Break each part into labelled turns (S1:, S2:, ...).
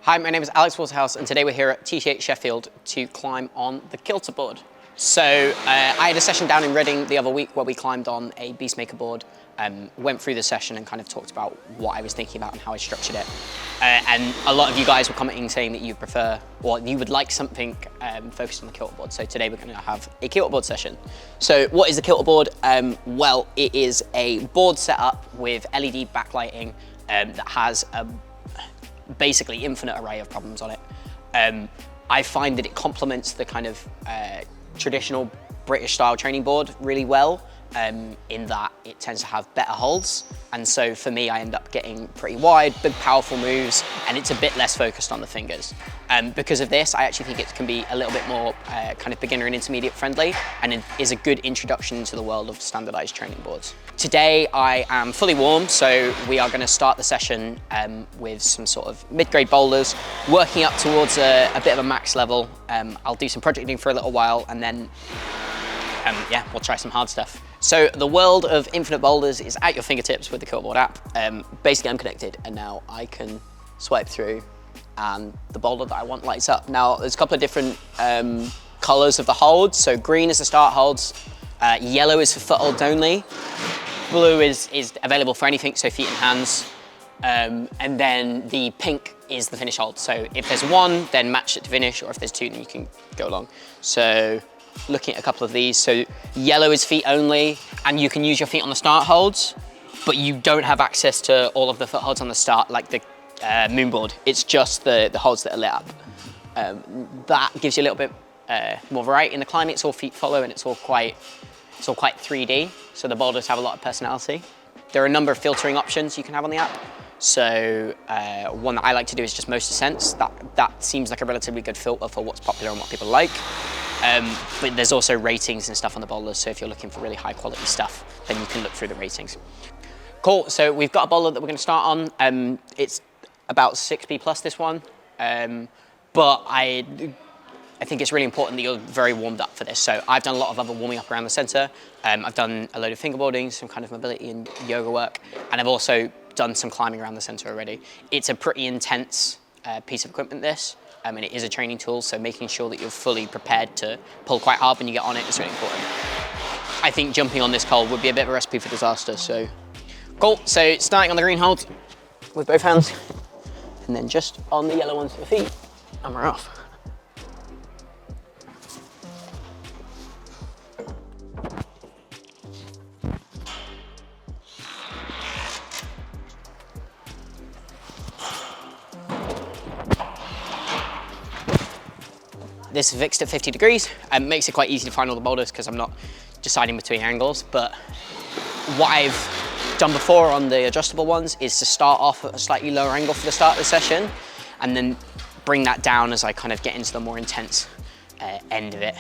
S1: Hi, my name is Alex Waterhouse, and today we're here at TTH Sheffield to climb on the Kilter Board. So I had a session down in Reading the other week where we climbed on a Beastmaker board, went through the session and kind of talked about what I was thinking about and how I structured it. And a lot of you guys were commenting saying that you prefer, or you would like something focused on the Kilter Board. So today we're going to have a Kilter Board session. So what is the Kilter Board? Well, it is a board setup with LED backlighting that has a basically infinite array of problems on it. I find that it complements the kind of traditional British style training board really well, in that it tends to have better holds. And so for me, I end up getting pretty wide, big, powerful moves, and it's a bit less focused on the fingers. Because of this, I actually think it can be a little bit more kind of beginner and intermediate friendly, and it is a good introduction into the world of standardized training boards. Today, I am fully warm, so we are going to start the session with some sort of mid-grade boulders, working up towards a bit of a max level. I'll do some projecting for a little while, and then yeah, we'll try some hard stuff. So the world of infinite boulders is at your fingertips with the Kilter Board app. Basically, I'm connected, and now I can swipe through, and the boulder that I want lights up. Now, there's a couple of different colors of the holds. So green is the start holds, yellow is for footholds only, blue is available for anything, so feet and hands, and then the pink is the finish hold. So if there's one, then match it to finish, or if there's two, then you can go along. So looking at a couple of these, so yellow is feet only, and you can use your feet on the start holds, but you don't have access to all of the footholds on the start, like the moonboard. It's just the holds that are lit up. That gives you a little bit more variety in the climb. It's all feet follow, and it's all quite 3D, so the boulders have a lot of personality. There are a number of filtering options you can have on the app. So one that I like to do is just most descents. That seems like a relatively good filter for what's popular and what people like. But there's also ratings and stuff on the boulders, so if you're looking for really high quality stuff, then you can look through the ratings. Cool, so we've got a boulder that we're going to start on. It's about 6B plus, this one, but I think it's really important that you're very warmed up for this. So I've done a lot of other warming up around the centre. I've done a load of fingerboarding, some kind of mobility and yoga work, and I've also done some climbing around the centre already. It's a pretty intense piece of equipment, this. And it is a training tool, so making sure that you're fully prepared to pull quite hard when you get on it is really important. I think jumping on this cold would be a bit of a recipe for disaster, so cool. So starting on the green hold with both hands, and then just on the yellow ones for the feet, and we're off. This is fixed at 50 degrees and makes it quite easy to find all the boulders because I'm not deciding between angles. But what I've done before on the adjustable ones is to start off at a slightly lower angle for the start of the session and then bring that down as I kind of get into the more intense end of it.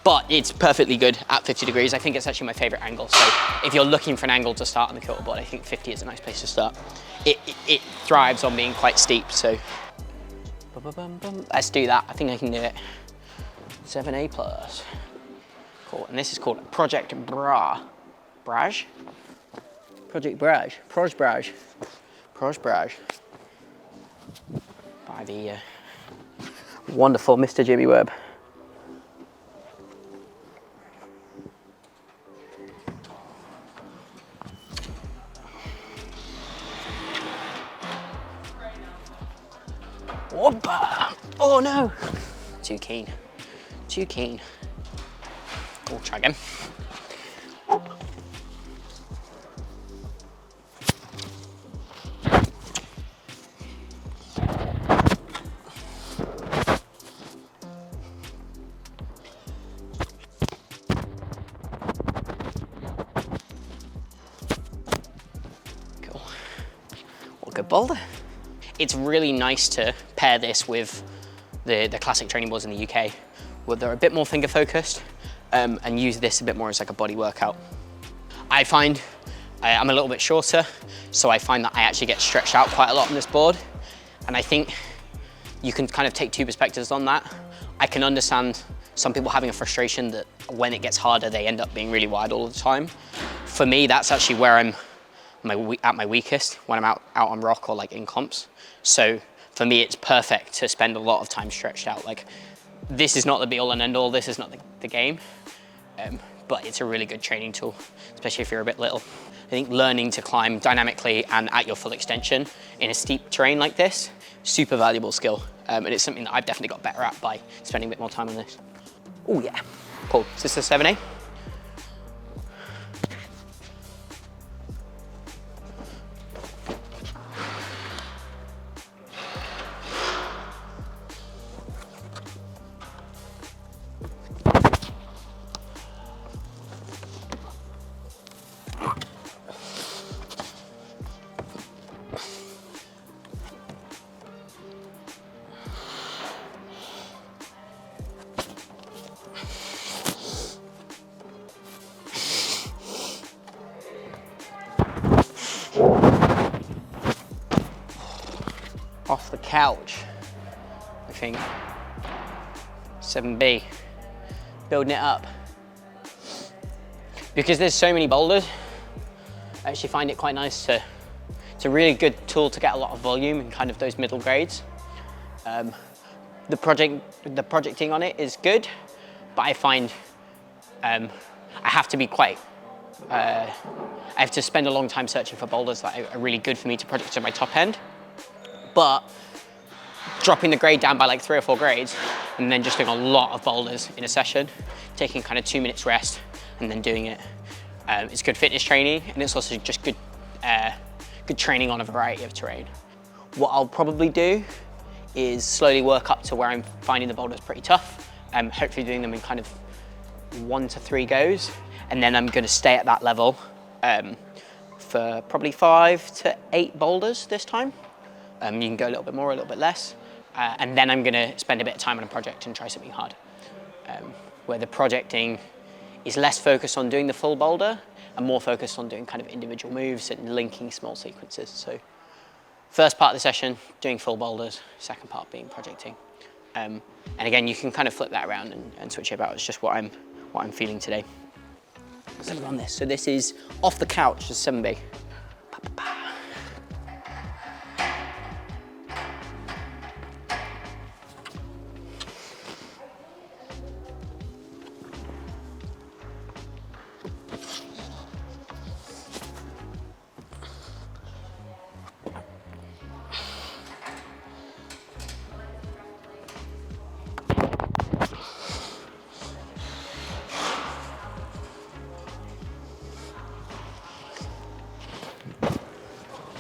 S1: But it's perfectly good at 50 degrees. I think it's actually my favorite angle. So if you're looking for an angle to start on the Kilter Board, I think 50 is a nice place to start. It thrives on being quite steep, so let's do that. I think I can do it. 7A plus. Cool. And this is called Project Brage. Project Brage. Proj Brage. By the wonderful Mr. Jimmy Webb. Whoppa! Oh no! Too keen. Cool, try again. Cool. What a good boulder. It's really nice to pair this with the classic training boards in the UK, where they're a bit more finger focused, and use this a bit more as like a body workout. I find I'm a little bit shorter, so I find that I actually get stretched out quite a lot on this board, and I think you can kind of take two perspectives on that. I can understand some people having a frustration that when it gets harder, they end up being really wide all the time. For me, that's actually where I'm at my weakest, when I'm out on rock or like in comps. So for me, it's perfect to spend a lot of time stretched out. Like, this is not the be all and end all, this is not the game, but it's a really good training tool, especially if you're a bit little. I think learning to climb dynamically and at your full extension in a steep terrain like this, super valuable skill. And it's something that I've definitely got better at by spending a bit more time on this. Oh yeah, cool. Is this a 7A? Off the couch, I think. 7B, building it up. Because there's so many boulders, I actually find it quite nice to, it's a really good tool to get a lot of volume in kind of those middle grades. The projecting on it is good, but I find I have to be quite, I have to spend a long time searching for boulders that are really good for me to project to my top end. But dropping the grade down by like 3 or 4 grades and then just doing a lot of boulders in a session, taking kind of 2 minutes rest and then doing it. It's good fitness training, and it's also just good, good training on a variety of terrain. What I'll probably do is slowly work up to where I'm finding the boulders pretty tough, hopefully doing them in kind of 1 to 3 goes, and then I'm gonna stay at that level for probably 5 to 8 boulders this time. You can go a little bit more, a little bit less. And then I'm gonna spend a bit of time on a project and try something hard. Where the projecting is less focused on doing the full boulder and more focused on doing kind of individual moves and linking small sequences. So first part of the session, doing full boulders, second part being projecting. And again, you can kind of flip that around and switch it about. It's just what I'm feeling today. Let's have a go on this. So this is off the couch, just 7B.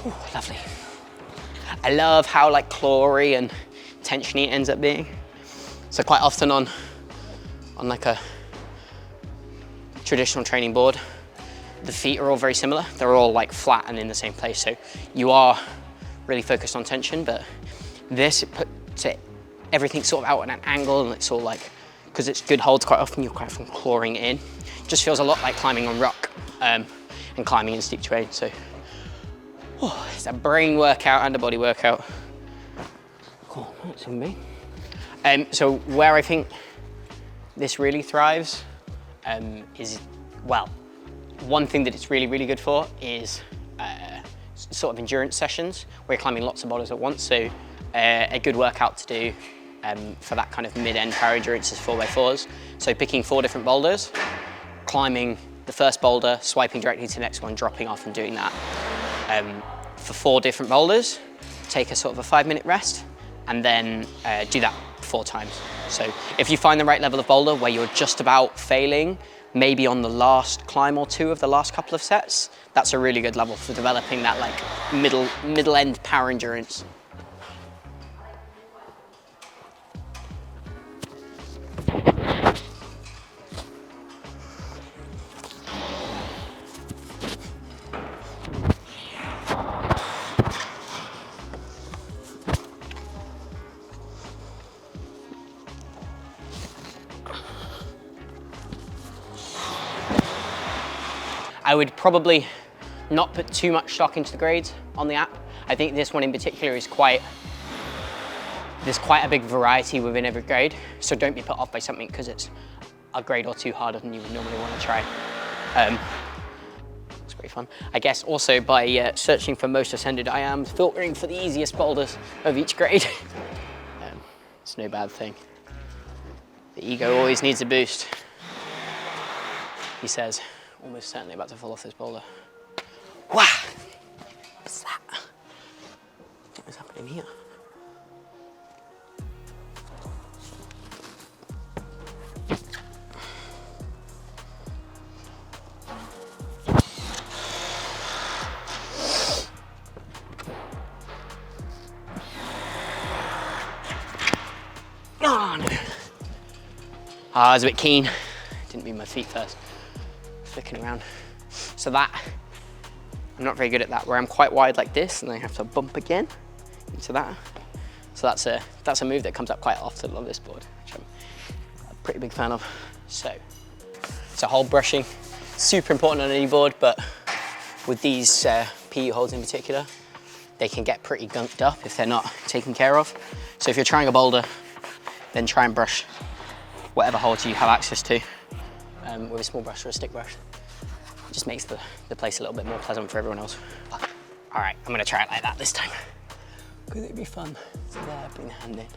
S1: Ooh, lovely. I love how like clawy and tensiony it ends up being. So quite often on like a traditional training board, the feet are all very similar. They're all like flat and in the same place. So you are really focused on tension, but this, it puts it, everything's sort of out at an angle, and it's all like, because it's good holds, quite often you're quite often clawing it in. It just feels a lot like climbing on rock and climbing in steep terrain. So oh, it's a brain workout and a body workout. Cool, that's in me. So where I think this really thrives is, well, one thing that it's really, really good for is sort of endurance sessions where you're climbing lots of boulders at once. So a good workout to do for that kind of mid-end power endurance is 4x4s. So picking 4 different boulders, climbing the first boulder, swiping directly to the next one, dropping off and doing that. For 4 different boulders, take a sort of a 5-minute rest, and then do that 4 times. So if you find the right level of boulder where you're just about failing, maybe on the last climb or 2 of the last couple of sets, that's a really good level for developing that like middle end power endurance. I would probably not put too much stock into the grades on the app. I think this one in particular is there's quite a big variety within every grade, so don't be put off by something because it's a grade or 2 harder than you would normally want to try. It's great. pretty fun. I guess also by searching for most ascended, I am filtering for the easiest boulders of each grade. It's no bad thing. The ego always needs a boost, he says, almost certainly about to fall off this boulder. Wow! What's that? What is happening here? Oh no. I was a bit keen. Didn't mean my feet first. Flicking around. So that, I'm not very good at that, where I'm quite wide like this and I have to bump again into that. So that's a move that comes up quite often on this board, which I'm a pretty big fan of. So whole brushing, super important on any board, but with these PU holds in particular, they can get pretty gunked up if they're not taken care of. So if you're trying a boulder, then try and brush whatever holds you have access to with a small brush or a stick brush. It just makes the place a little bit more pleasant for everyone else. All right, I'm gonna try it like that this time, because it'd be fun. So there, bring the hand in.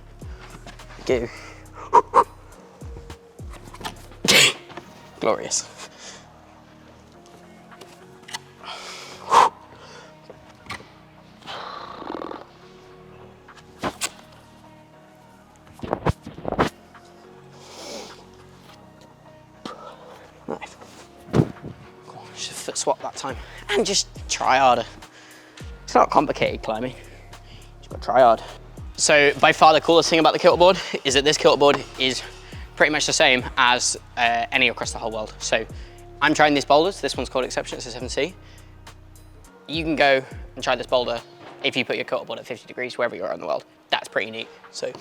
S1: Go. Glorious. Nice. Cool. Just a foot swap that time, and just try harder. It's not complicated climbing. Just gotta try hard. So by far the coolest thing about the Kilter Board is that this Kilter Board is pretty much the same as any across the whole world. So I'm trying these boulders. This one's called Exception, it's a 7C. You can go and try this boulder if you put your Kilter Board at 50 degrees, wherever you are in the world. That's pretty neat. So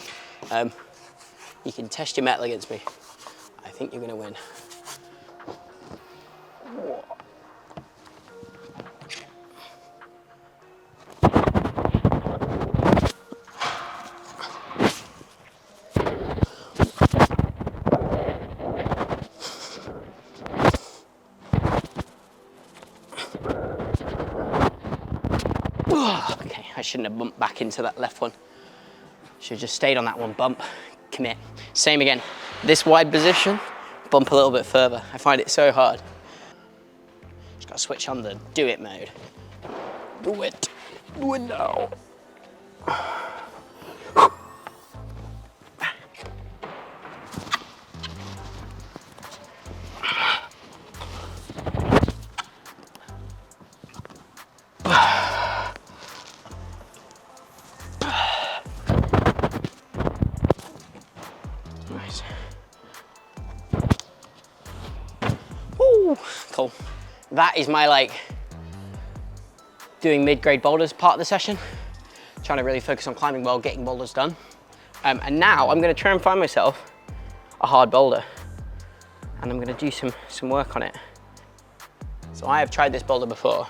S1: you can test your metal against me. I think you're gonna win. Okay, I shouldn't have bumped back into that left one. Should have just stayed on that one, bump, commit. Same again, this wide position, bump a little bit further. I find it so hard. Just gotta switch on the do it mode. Do it now. Nice. Woo, cool. That is my doing mid-grade boulders part of the session. Trying to really focus on climbing well, getting boulders done. And now I'm gonna try and find myself a hard boulder. And I'm gonna do some work on it. So I have tried this boulder before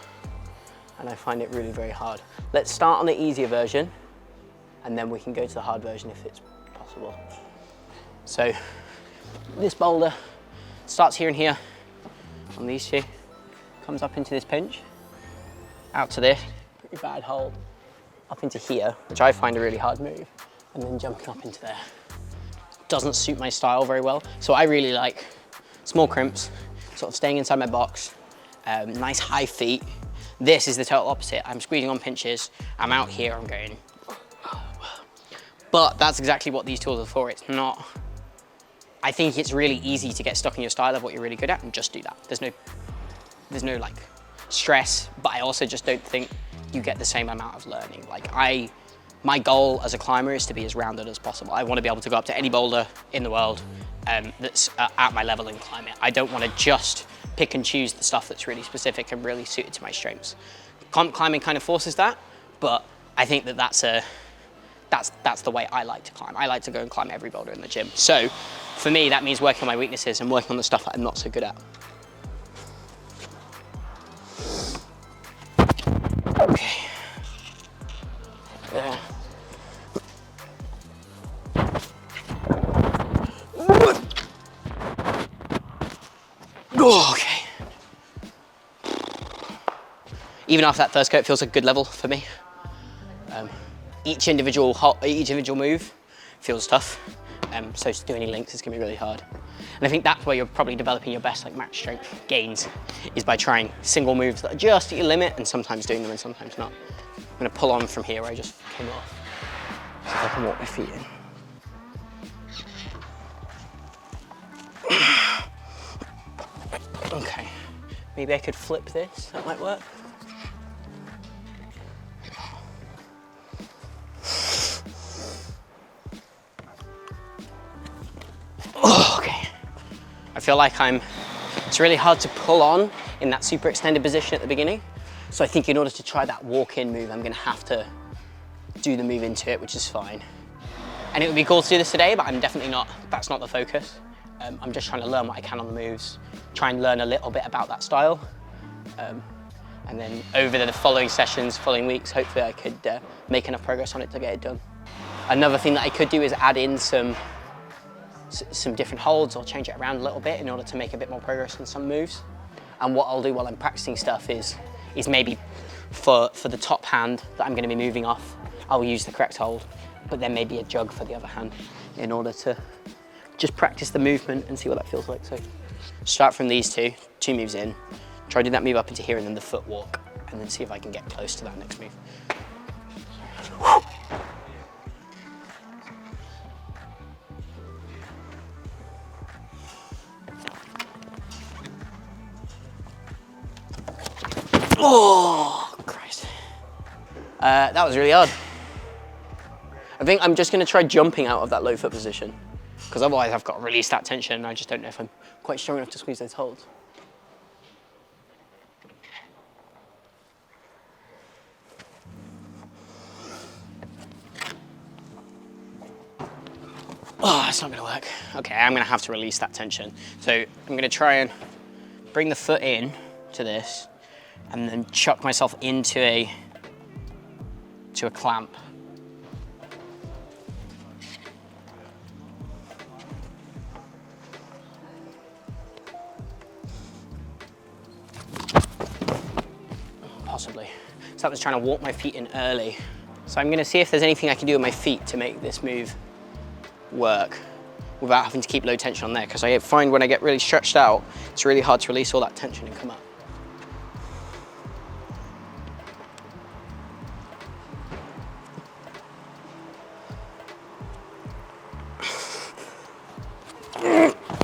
S1: and I find it really very hard. Let's start on the easier version and then we can go to the hard version if it's possible. So this boulder starts here and here on these two, comes up into this pinch, out to this, pretty bad hold, up into here, which I find a really hard move, and then jumping up into there. Doesn't suit my style very well, so I really like small crimps, sort of staying inside my box, nice high feet. This is the total opposite. I'm squeezing on pinches, I'm out here, I'm going, but that's exactly what these tools are for. It's not, I think it's really easy to get stuck in your style of what you're really good at and just do that. There's no stress, but I also just don't think you get the same amount of learning. My goal as a climber is to be as rounded as possible. I want to be able to go up to any boulder in the world that's at my level and climb it. I don't want to just pick and choose the stuff that's really specific and really suited to my strengths. Climbing kind of forces that, but I think that's the way I like to climb. I like to go and climb every boulder in the gym. So for me, that means working on my weaknesses and working on the stuff that I'm not so good at. Okay. Yeah. Oh, okay. Even after that first coat, it feels a good level for me. Each individual move feels tough. So to do any links is gonna be really hard. And I think that's where you're probably developing your best like match strength gains, is by trying single moves that are just at your limit and sometimes doing them and sometimes not. I'm gonna pull on from here where I just came off. See if I can walk my feet in. Okay, maybe I could flip this, that might work. Oh, okay. I feel like it's really hard to pull on in that super extended position at the beginning. So I think in order to try that walk-in move, I'm gonna have to do the move into it, which is fine. And it would be cool to do this today, but I'm definitely not, that's not the focus. I'm just trying to learn what I can on the moves, try and learn a little bit about that style. And then over the following sessions, following weeks, hopefully I could make enough progress on it to get it done. Another thing that I could do is add in some different holds or change it around a little bit in order to make a bit more progress on some moves. And what I'll do while I'm practicing stuff is maybe for the top hand that I'm going to be moving off, I'll use the correct hold, but then maybe a jug for the other hand in order to just practice the movement and see what that feels like. So start from these two moves in, try to do that move up into here and then the foot walk, and then see if I can get close to that next move. Oh, Christ. That was really hard. I think I'm just going to try jumping out of that low foot position, because otherwise I've got to release that tension and I just don't know if I'm quite strong enough to squeeze those holds. Oh, it's not going to work. Okay, I'm going to have to release that tension. So I'm going to try and bring the foot in to this and then chuck myself into a clamp. Possibly. So that was trying to walk my feet in early. So I'm going to see if there's anything I can do with my feet to make this move work without having to keep low tension on there, because I find when I get really stretched out, it's really hard to release all that tension and come up.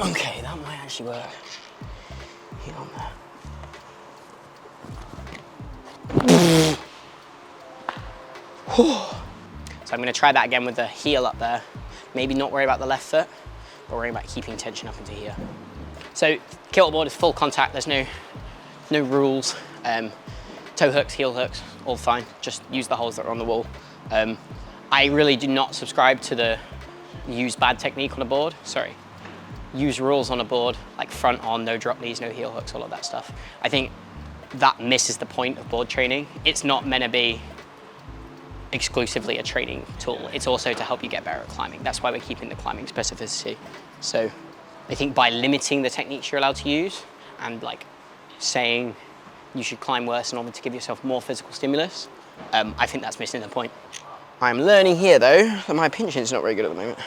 S1: Okay, that might actually work. Heel on there. So I'm going to try that again with the heel up there. Maybe not worry about the left foot, but worry about keeping tension up into here. So Kilter Board is full contact. There's no rules. Toe hooks, heel hooks, all fine. Just use the holes that are on the wall. I really do not subscribe to the use bad technique on a board. Sorry. Use rules on a board, like front on, no drop knees, no heel hooks, all of that stuff. I think that misses the point of board training. It's not meant to be exclusively a training tool. It's also to help you get better at climbing. That's why we're keeping the climbing specificity. So I think by limiting the techniques you're allowed to use and like saying you should climb worse in order to give yourself more physical stimulus, I think that's missing the point. I'm learning here though that my pinching is not very good at the moment.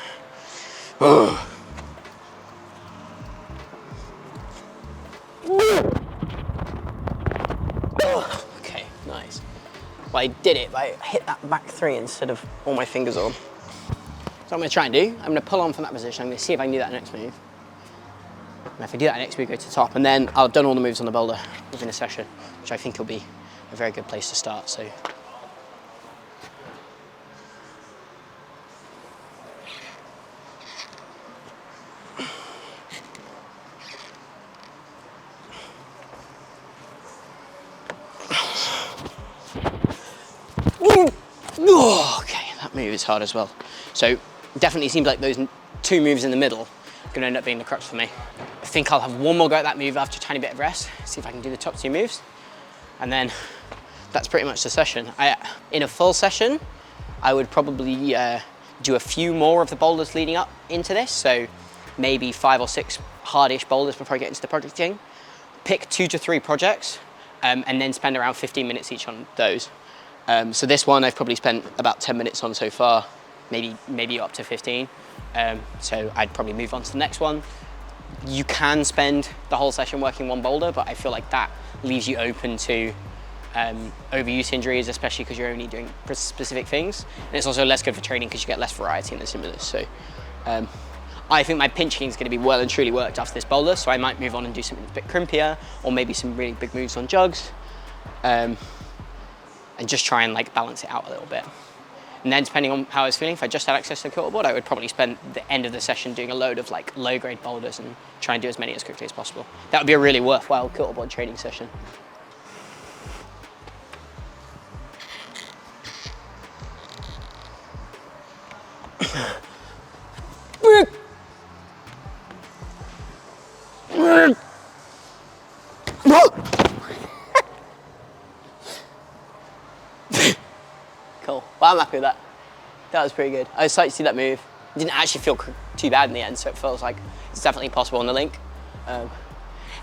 S1: Okay, nice. Well, I did it, but I hit that back three instead of all my fingers on. So what I'm going to try and do, I'm going to pull on from that position. I'm going to see if I can do that next move. And if I do that next move, go to the top, and then I've done all the moves on the boulder within a session, which I think will be a very good place to start. So. Okay, that move is hard as well. So definitely seems like those two moves in the middle are going to end up being the crux for me. I think I'll have one more go at that move after a tiny bit of rest, see if I can do the top two moves, and then that's pretty much the session. In a full session, I would probably do a few more of the boulders leading up into this, so maybe 5 or 6 hardish boulders before I get into the project thing. Pick 2 to 3 projects and then spend around 15 minutes each on those. So this one I've probably spent about 10 minutes on so far, maybe up to 15. So I'd probably move on to the next one. You can spend the whole session working one boulder, but I feel like that leaves you open to overuse injuries, especially because you're only doing specific things. And it's also less good for training because you get less variety in the stimulus. So I think my pinching is going to be well and truly worked after this boulder, so I might move on and do something that's a bit crimpier, or maybe some really big moves on jugs, and just try and like balance it out a little bit. And then depending on how I was feeling, if I just had access to the Kilter Board, I would probably spend the end of the session doing a load of like low grade boulders and try and do as many as quickly as possible. That would be a really worthwhile Kilter Board training session. Cool. Well, I'm happy with that. That was pretty good. I was excited to see that move. It didn't actually feel too bad in the end, so it feels like it's definitely possible on the link. And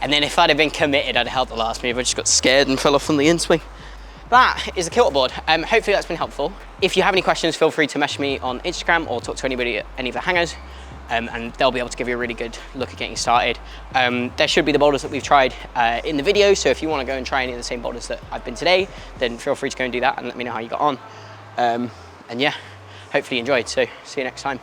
S1: then if I'd have been committed, I'd have held the last move. I just got scared and fell off on the in-swing. That is the Kilter Board. Hopefully that's been helpful. If you have any questions, feel free to message me on Instagram or talk to anybody at any of the hangers, and they'll be able to give you a really good look at getting started. There should be the boulders that we've tried in the video, so if you want to go and try any of the same boulders that I've been today, then feel free to go and do that and let me know how you got on. And yeah, hopefully you enjoyed, so see you next time.